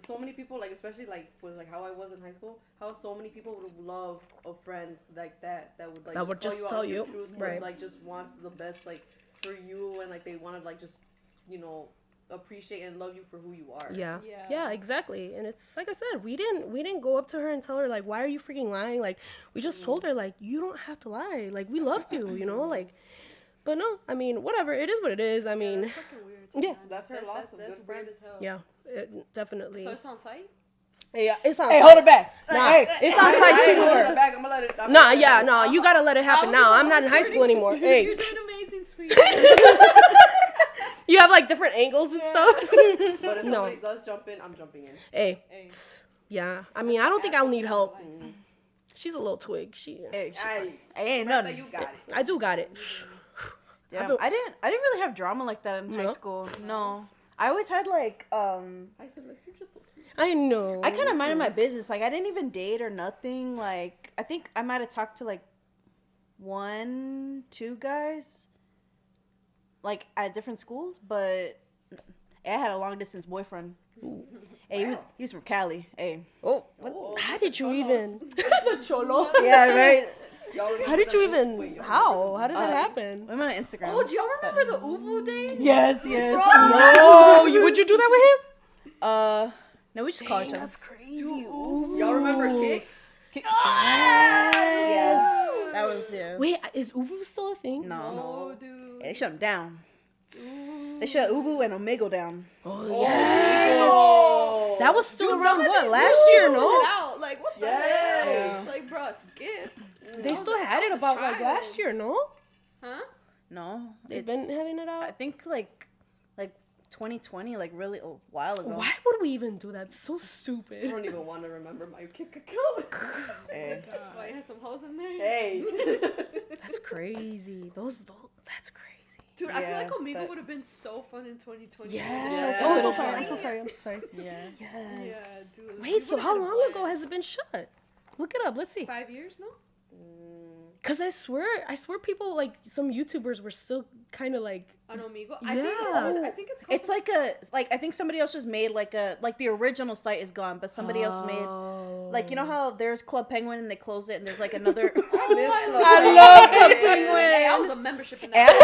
so many people, like especially like with like how I was in high school, how so many people would love a friend like that would like That would just tell out you, the truth, right? and, like just wants the best like for you, and like they want to like just appreciate and love you for who you are. Yeah, exactly. And it's like I said, we didn't go up to her and tell her like, why are you freaking lying? Like, we just told her like, you don't have to lie. Like, we love you, like. But no, I mean, whatever. It is what it is. I mean, That's fucking weird. Too, yeah. man. That's her loss of That's good weird friends. as hell. yeah, definitely. So it's on site? Yeah, it's on. Hey, site. hold it back. Nah, Hey, it's on I site too ain't with holding it her. back. I'm gonna let it. Nah, you gotta let it happen now. I'm not in high school anymore. Hey, You're doing amazing, sweet. you have like different angles and stuff. But if No. somebody does jump in, I'm jumping in. Hey, Hey. yeah. I mean, I don't think I'll need help. Mm. She's a little twig. Hey, I ain't that nothing. you got it. I do got it. Damn, I didn't really have drama like that in high No? school. No. I always had like I said, "Miss, you're just so sweet." I know. I kind of minded my business. Like I didn't even date or nothing. Like I think I might have talked to like 1, 2 guys, like at different schools, but I had a long distance boyfriend. Hey, he was from Cali. Hey. Oh, how did you even? The cholo. Yeah, right. Y'all remember How did that you shit? even? Wait, y'all How? How did that happen? I'm on Instagram. Oh, do y'all remember the Uvu days? Yes. Oh, would you do that with him? No, we just call each other. That's crazy. Y'all remember Kick? Yes. That was Wait, is Uvu still a thing? No. Oh, dude. Yeah, they shut him down. They shut Uvu and Omegle down. Oh, yes. Oh, That was still Dude, around some of what these last dudes year? put No, it out. Like, what the Yes. hell? Yeah. Like, bro, skip. they still had it about like last year. No, Huh? No, they've been having it I out. think like 2020, like really a while ago. Why would we even do that? So I stupid. don't even want to remember my Kick account. Hey. Why, you have some hoes in there? Hey. That's crazy. That's crazy. Dude, I feel Yeah, like Omegle but- would have been so fun in 2020. Yes. Yeah. Oh, I'm so sorry. I'm so sorry. I'm so sorry. Yeah. Yeah, Yes. dude. Wait, so how long ago has it been shut? Look it up. Let's see. 5 years, no? Cause I swear people like some YouTubers were still kind of like. On Omegle? Yeah. I think it's called It's like I think somebody else just made like the original site is gone, but somebody else made like, you know how there's Club Penguin and they close it and there's like another. I love Club Penguin. Hey, I was a membership in that.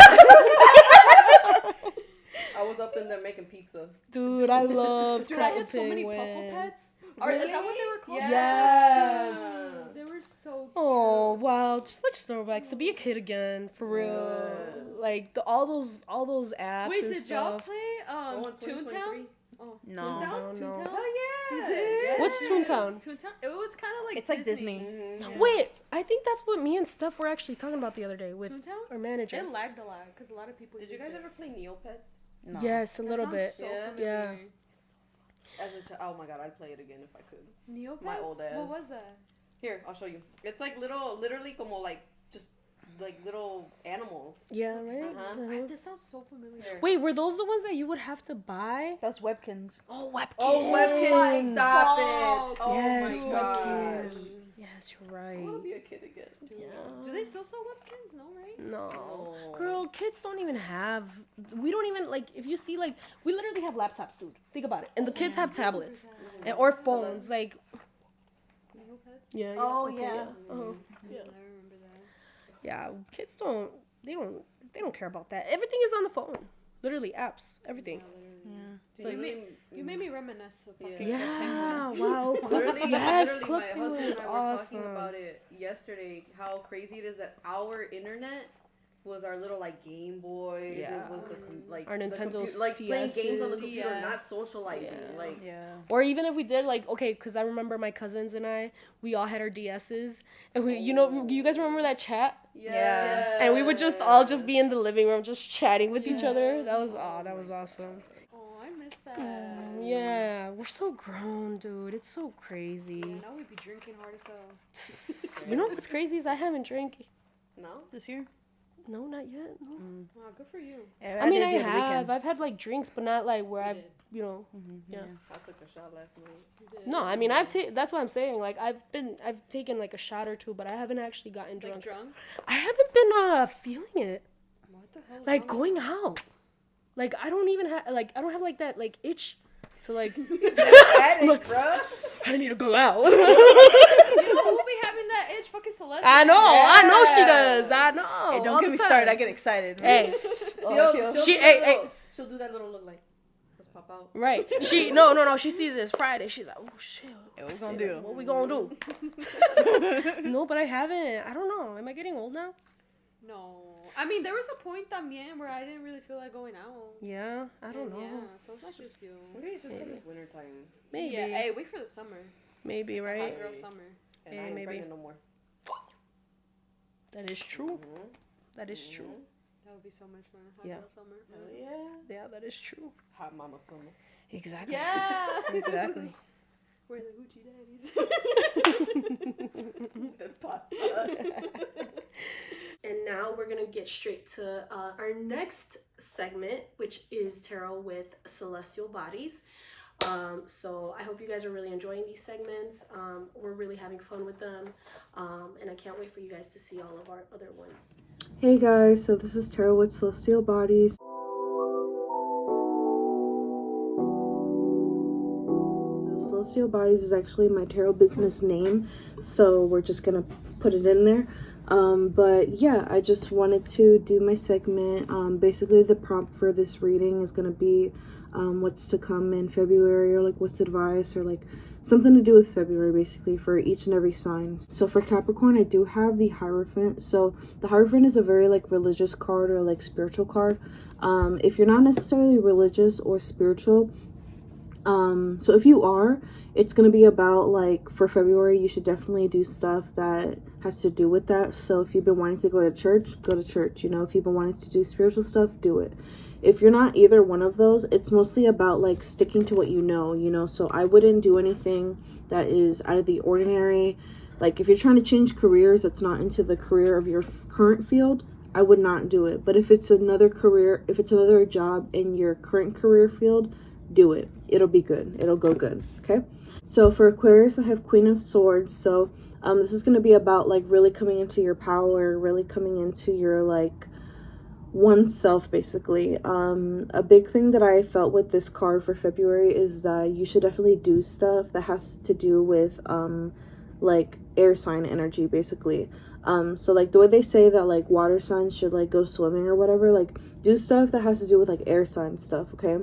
I was up in there making pizza. Dude, I love. Dude, I Club had so many Penguin. puffle pets. Or is that what they were called? Yes. They were so cute. Oh wow, such throwbacks to be a kid again, for real. Like all those apps Wait, and did y'all stuff. play Oh, in Toontown? 2023? Oh, No. Toontown? No. Toontown? Oh yeah. did? What's Toontown? Toontown? It was kind of like It's like Disney. Mhm. Wait, I think that's what me and Steph were actually talking about the other day with Toontown? our manager. It lagged a lot because a lot of people. Did you used guys it. ever play Neopets? No. Yes, a That little sounds bit. So Yeah. familiar. As a oh my god, I'd play it again if I could. Neopets? My old ass. What was that? Here, I'll show you. It's like literally como like just like little animals. Yeah, right. Uh-huh. This sounds so familiar. Here. Wait, were those the ones that you would have to buy? That was Webkins. Oh, Webkins. Oh, Webkins, stop it! Oh Yes, my gosh. Webkins. Yes, you're I right. want to be a kid again. Do they still sell Webkins? No, right? No. Oh. Girl, kids don't even have. We don't even like. If you see, like, we literally have laptops, dude. Think about it. And the kids have tablets or phones. Like, Neopets? yeah. Oh, okay, yeah. Uh-huh. Yeah, I remember that. Yeah, kids don't. They don't care about that. Everything is on the phone. Literally, apps. Everything. So You made me reminisce of fucking Yeah. Wow. Literally, Yes, literally, Club my Penguin husband was and I were awesome. talking about it yesterday. How crazy it is that our internet was our little like Game Boys. Yeah. It was like Our the Nintendo like playing games on the DSs. computer, not socializing. Yeah. Like Yeah. Or even if we did, like, okay, because I remember my cousins and I, we all had our DSs, and we, you guys remember that chat? yeah. And we would just all just be in the living room, just chatting with each other. That was awesome. Oh, I miss that. Yeah, we're so grown, dude. It's so crazy. Yeah, now we be drinking hard as hell. You know what's crazy is I haven't drank No? this year? No, not yet. No. Wow, good for you. Yeah, I mean, did I the other have. weekend. I've had like drinks, but not like where I've, did. you know. Yeah. I took a shot last night. No, I mean, that's what I'm saying. Like, I've taken like a shot or two, but I haven't actually gotten drunk. Like drunk? I haven't been feeling it. What the hell? Like going out. Like I don't even have like I don't have like that like itch to like I need to go out. You know who be having that itch? Fucking Celeste. I know she does. I know. Hey, don't all get the me time. started. I get excited. Hey, She'll do that little look like, let's pop out. right. She no. She sees it as Friday. She's like, oh shit. What we gonna do? What we gonna do? No, but I haven't. I don't know. Am I getting old now? No. I mean, there was a point también where I didn't really feel like going out. Yeah, I don't know. Yeah, so it's not just you. Maybe it's just because it's wintertime. Maybe. Yeah, hey, wait for the summer. Maybe, It's a right? hot girl summer. And Yeah, I ain't maybe. pregnant no more. That is true. That is true. That would be so much fun. Hot Yeah. girl summer. Hell yeah. Yeah, that is true. Hot mama summer. Exactly. Yeah. Exactly. We're the hoochie daddies. And now we're gonna get straight to our next segment, which is tarot with celestial bodies. So I hope you guys are really enjoying these segments. We're really having fun with them, and I can't wait for you guys to see all of our other ones. Hey guys, so this is Tarot with Celestial Bodies. Celestial Bodies is actually my tarot business name, so we're just gonna put it in there. But yeah, I just wanted to do my segment. Basically the prompt for this reading is gonna be what's to come in February, or like what's advice, or like something to do with February, basically, for each and every sign. So for Capricorn, I do have the Hierophant. So the Hierophant is a very like religious card, or like spiritual card. If you're not necessarily religious or spiritual, so if you are, it's going to be about like, for February, you should definitely do stuff that has to do with that. So if you've been wanting to go to church, go to church. You know, if you've been wanting to do spiritual stuff, do it. If you're not either one of those, it's mostly about like sticking to what you know, so I wouldn't do anything that is out of the ordinary. Like if you're trying to change careers that's not into the career of your current field, I would not do it. But if it's another career, if it's another job in your current career field, do it. It'll be good. It'll go good. Okay. So for Aquarius, I have Queen of Swords. So this is going to be about like really coming into your power, really coming into your like oneself, basically. A big thing that I felt with this card for February is that you should definitely do stuff that has to do with like air sign energy, basically. So like the way they say that like water signs should like go swimming or whatever, like do stuff that has to do with like air sign stuff, okay?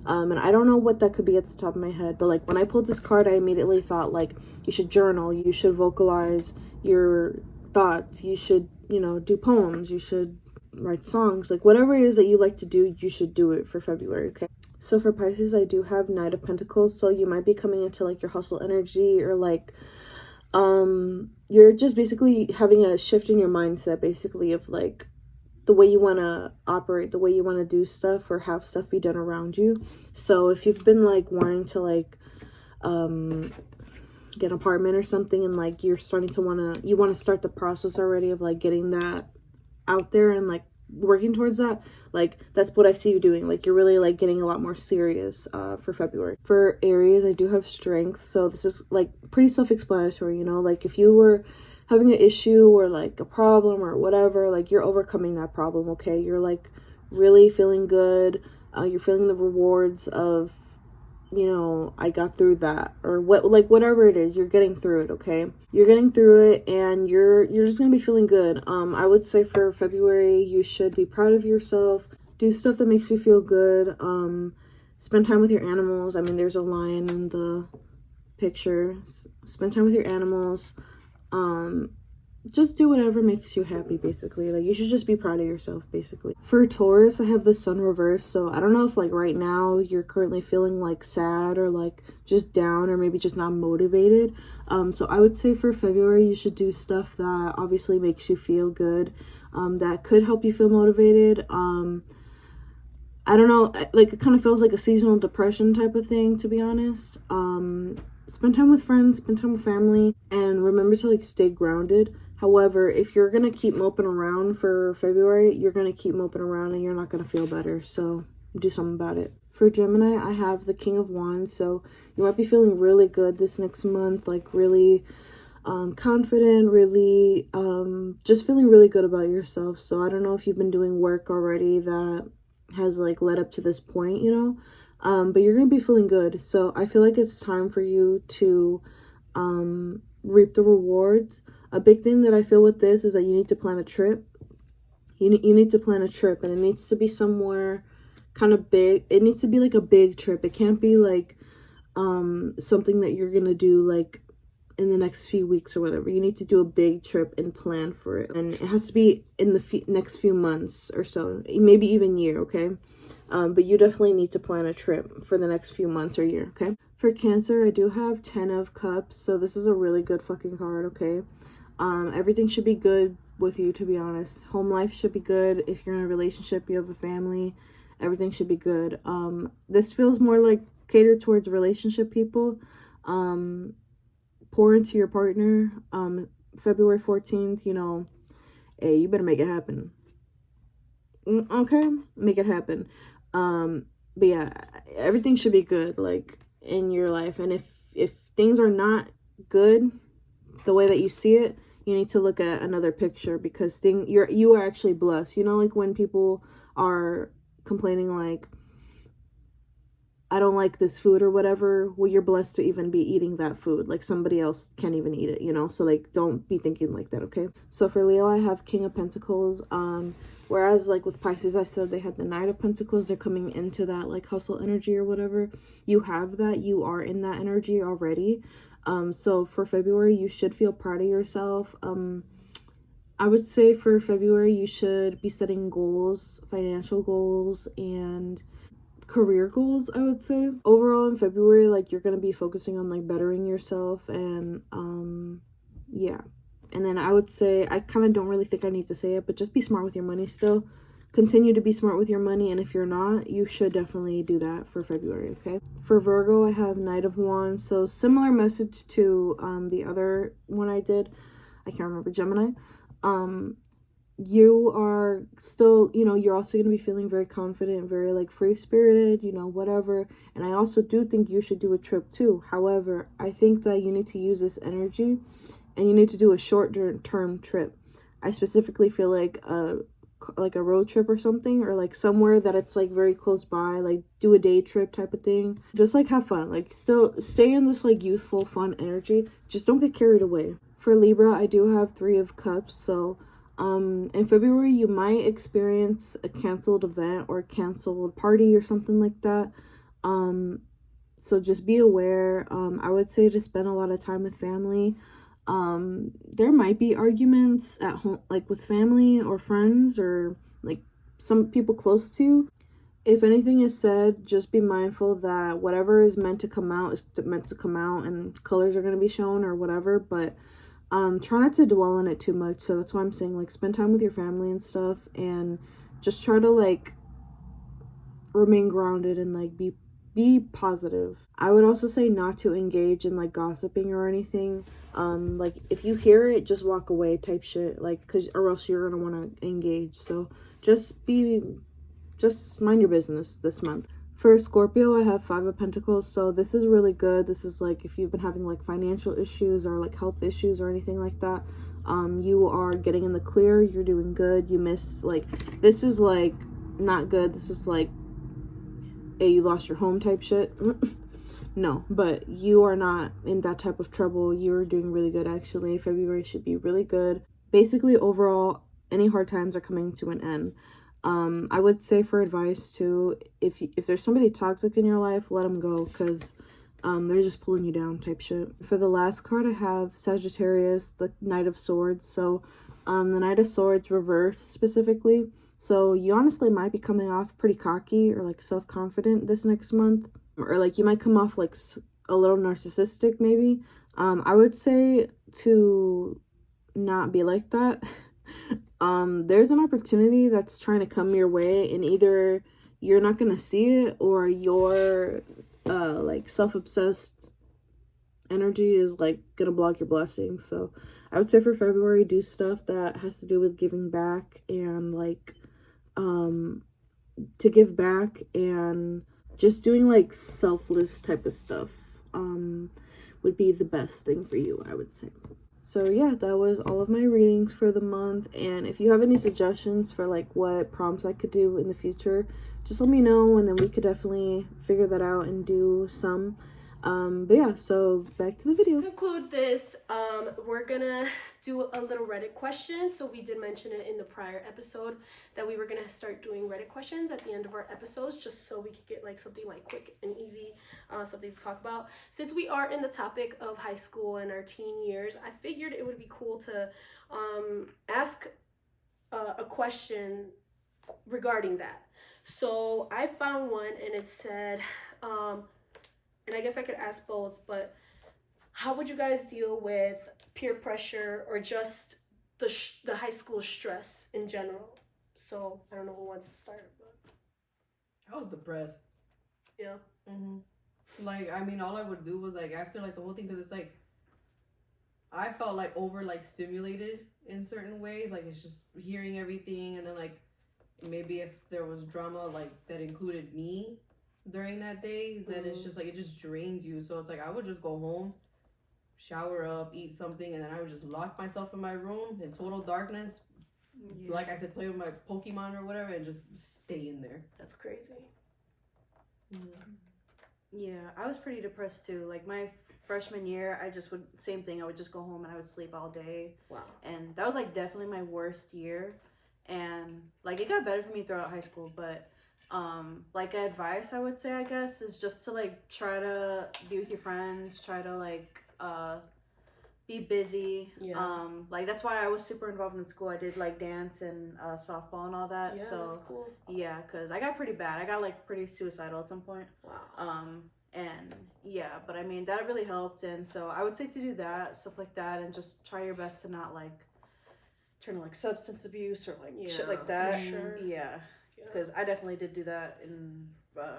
And I don't know what that could be at the top of my head, but like when I pulled this card, I immediately thought like you should journal, you should vocalize your thoughts, you should, you know, do poems, you should write songs, like whatever it is that you like to do, you should do it for February, okay? So for Pisces, I do have Knight of Pentacles, so you might be coming into like your hustle energy, or like you're just basically having a shift in your mindset, basically, of like the way you want to operate, the way you want to do stuff, or have stuff be done around you. So if you've been like wanting to like get an apartment or something, and like you're starting to you want to start the process already of like getting that out there and like working towards that, like that's what I see you doing. Like you're really like getting a lot more serious for February. For Aries, I do have Strength, so this is like pretty self-explanatory, you know, like if you were having an issue or like a problem or whatever, like you're overcoming that problem, okay? You're like really feeling good, you're feeling the rewards of, you know, I got through that, or what, like whatever it is, you're getting through it, okay? You're getting through it, and you're just gonna be feeling good. I would say for February, you should be proud of yourself, do stuff that makes you feel good, spend time with your animals. I mean, there's a lion in the picture. Spend time with your animals. Just do whatever makes you happy, basically. Like you should just be proud of yourself, basically. For Taurus, I have the Sun reversed, so I don't know if like right now you're currently feeling like sad, or like just down, or maybe just not motivated. So I would say for February, you should do stuff that obviously makes you feel good, that could help you feel motivated. I don't know, like it kind of feels like a seasonal depression type of thing, to be honest. Spend time with friends, spend time with family, and remember to like stay grounded. However, if you're going to keep moping around for February, you're going to keep moping around and you're not going to feel better. So do something about it. For Gemini, I have the King of Wands. So you might be feeling really good this next month, like really confident, really just feeling really good about yourself. So I don't know if you've been doing work already that has like led up to this point, you know, but you're going to be feeling good. So I feel like it's time for you to reap the rewards. A big thing that I feel with this is that you need to plan a trip. You need to plan a trip, and it needs to be somewhere kind of big. It needs to be like a big trip. It can't be like something that you're gonna do like in the next few weeks or whatever. You need to do a big trip and plan for it, and it has to be in the next few months or so, maybe even year. Okay, but you definitely need to plan a trip for the next few months or year. Okay. For Cancer, I do have 10 of Cups, so this is a really good fucking card. Okay. Everything should be good with you, to be honest. Home life should be good. If you're in a relationship, you have a family, everything should be good. This feels more like catered towards relationship people. Pour into your partner. February 14th, you know, hey, you better make it happen. Okay, make it happen. But yeah, everything should be good, like, in your life. And if things are not good the way that you see it, you need to look at another picture, because you are actually blessed. You know, like when people are complaining like, I don't like this food or whatever, well, you're blessed to even be eating that food. Like somebody else can't even eat it, you know? So like, don't be thinking like that, okay? So for Leo, I have King of Pentacles. Whereas like with Pisces, I said they had the Knight of Pentacles. They're coming into that like hustle energy or whatever. You have that. You are in that energy already. So for February, you should feel proud of yourself. I would say for February, you should be setting goals, financial goals, and career goals. I would say overall in February, like you're gonna be focusing on like bettering yourself, and yeah. And then I would say, I kind of don't really think I need to say it, but just be smart with your money still. Continue to be smart with your money, and if you're not, you should definitely do that for February, okay? For Virgo, I have Knight of Wands, so similar message to the other one I did. I can't remember, Gemini. You are still, you know, you're also going to be feeling very confident, very like free-spirited, you know, whatever. And I also do think you should do a trip too. However, I think that you need to use this energy and you need to do a short-term trip. I specifically feel like a road trip or something, or like somewhere that it's like very close by, like do a day trip type of thing. Just like have fun, like still stay in this like youthful fun energy. Just don't get carried away. For Libra, I do have 3 of Cups. So in February, you might experience a canceled event or a canceled party or something like that. So just be aware. I would say to spend a lot of time with family. There might be arguments at home, like with family or friends or like some people close to you. If anything is said, just be mindful that whatever is meant to come out is meant to come out, and colors are going to be shown or whatever, but try not to dwell on it too much. So that's why I'm saying like spend time with your family and stuff, and just try to like remain grounded and like be positive. I would also say not to engage in like gossiping or anything. Like if you hear it, just walk away type shit, like, or else you're gonna want to engage. So just mind your business this month. For Scorpio, I have 5 of Pentacles, so this is really good. This is like if you've been having like financial issues or like health issues or anything like that, you are getting in the clear. You're doing good. You missed, like, this is like not good. This is like, hey, you lost your home type shit. No, but you are not in that type of trouble. You're doing really good, actually. February should be really good. Basically, overall, any hard times are coming to an end. I would say for advice too, if there's somebody toxic in your life, let them go, because they're just pulling you down type shit. For the last card, I have Sagittarius, the Knight of Swords. So the Knight of Swords reversed specifically. So you honestly might be coming off pretty cocky or like self-confident this next month, or like you might come off like a little narcissistic maybe. I would say to not be like that. There's an opportunity that's trying to come your way, and either you're not gonna see it, or you're like self-obsessed energy is like gonna block your blessings. So I would say for February, do stuff that has to do with giving back and like to give back and just doing like selfless type of stuff would be the best thing for you, I would say. So yeah, that was all of my readings for the month, and if you have any suggestions for like what prompts I could do in the future, just let me know, and then we could definitely figure that out and do some. But yeah, so back to the video. To conclude this, we're gonna do a little Reddit question. So we did mention it in the prior episode that we were gonna start doing Reddit questions at the end of our episodes, just so we could get like something like quick and easy, something to talk about. Since we are in the topic of high school and our teen years, I figured it would be cool to ask a question regarding that. So I found one, and it said, and I guess I could ask both, but how would you guys deal with peer pressure or just the high school stress in general? So I don't know who wants to start. But I was depressed. yeah. Like, I mean, all I would do was like after like the whole thing, because it's like I felt like over like stimulated in certain ways. Like it's just hearing everything, and then like maybe if there was drama like that included me during that day, then it's just like it just drains you. So it's like I would just go home, shower up, eat something, and then I would just lock myself in my room in total darkness. Yeah. Like I said, play with my Pokemon or whatever, and just stay in there. That's crazy. Yeah, I was pretty depressed too. Like my freshman year, I just would, same thing, I would just go home and I would sleep all day. Wow. And that was like definitely my worst year. And like it got better for me throughout high school, but like advice I would say, I guess, is just to like try to be with your friends, try to like be busy. Yeah. Like that's why I was super involved in school. I did like dance and softball and all that. Yeah, so that's cool. yeah, because I got pretty bad. I got like pretty suicidal at some point. Wow. And yeah, but I mean that really helped, and so I would say to do that, stuff like that, and just try your best to not like turn to like substance abuse or like shit like that. For sure. Yeah. Because I definitely did do that in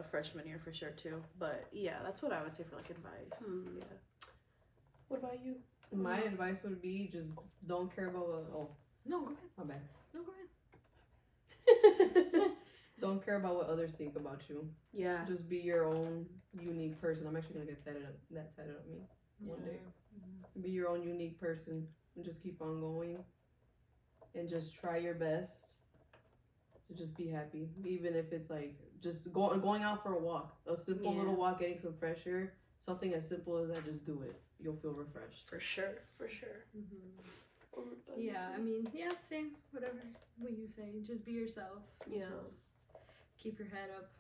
freshman year for sure too. But yeah, that's what I would say for like advice. Yeah. What about you? My advice would be just don't care about what. Oh no, go ahead. My bad. No, go ahead. Don't care about what others think about you. Yeah. Just be your own unique person. I'm actually gonna get that tatted on me one day. Be your own unique person and just keep on going. And just try your best. Just be happy, even if it's like just going out for a walk, a simple little walk, getting some fresh air, something as simple as that. Just do it. You'll feel refreshed. For sure. Yeah, I mean, yeah, same. Whatever what you say, just be yourself. Yeah. Just keep your head up.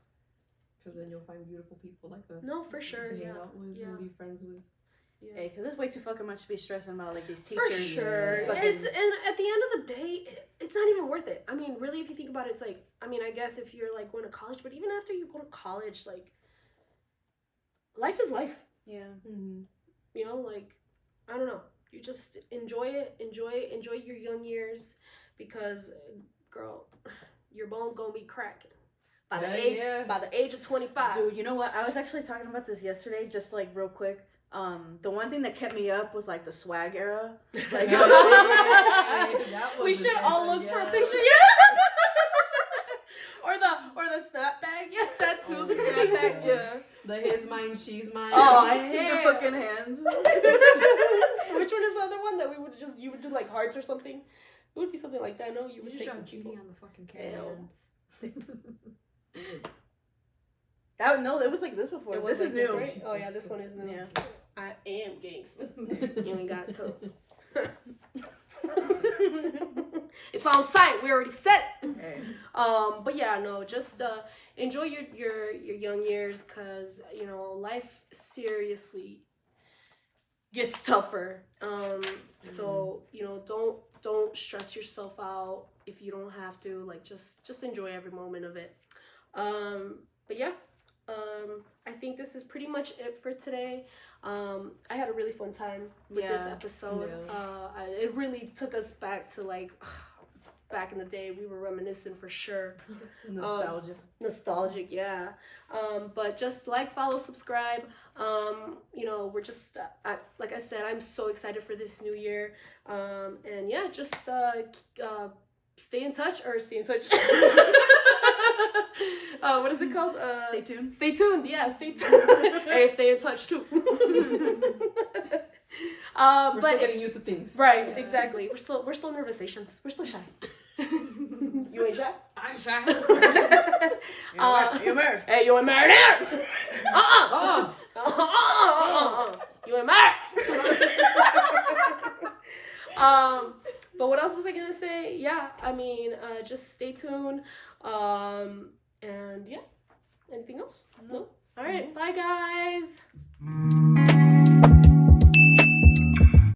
Because then you'll find beautiful people like us. No, for sure. To hang out with and be friends with. Yeah. Hey, because it's way too fucking much to be stressing about like these teachers. For sure. And at the end of the day, it's not even worth it. I mean, really, if you think about it, it's like, I mean, I guess if you're like going to college, but even after you go to college, like, life is life. Yeah. You know, like, I don't know. You just enjoy it. Enjoy your young years, because, girl, your bones gonna be cracking by the age of 25. Dude, you know what? I was actually talking about this yesterday, just like real quick. The one thing that kept me up was like the swag era. Like, we should all look for a picture. or the snapback. Yeah, that too. The snapback. Yeah. The his mine, she's mine. Oh, I hate the fucking hands. Which one is the other one that you would do like hearts or something? It would be something like that. No, you would just take drop GD on the fucking can. It was like this before. This is new. Right? Oh yeah, this one is new. Yeah. I am gangster. You ain't got to. It's on site. We already said it. Hey. But yeah, no, just enjoy your young years, cause you know life seriously gets tougher. So you know don't stress yourself out if you don't have to. Like just enjoy every moment of it. But yeah. I think this is pretty much it for today. I had a really fun time with this episode. Yeah. It really took us back to like back in the day. We were reminiscent for sure. Nostalgic. Yeah. But just like, follow, subscribe. You know, we're just like I said, I'm so excited for this new year. And yeah, just stay in touch. What is it called? Stay tuned. Stay tuned. Yeah, stay tuned. Hey, stay in touch too. We're still getting used to things. Right, exactly. We're still nervousations. We're still shy. You ain't shy? I'm shy. You're married. Hey, you ain't married there? You ain't married. But what else was I gonna say? Yeah, I mean, just stay tuned. And yeah, anything else? No. All right, bye guys.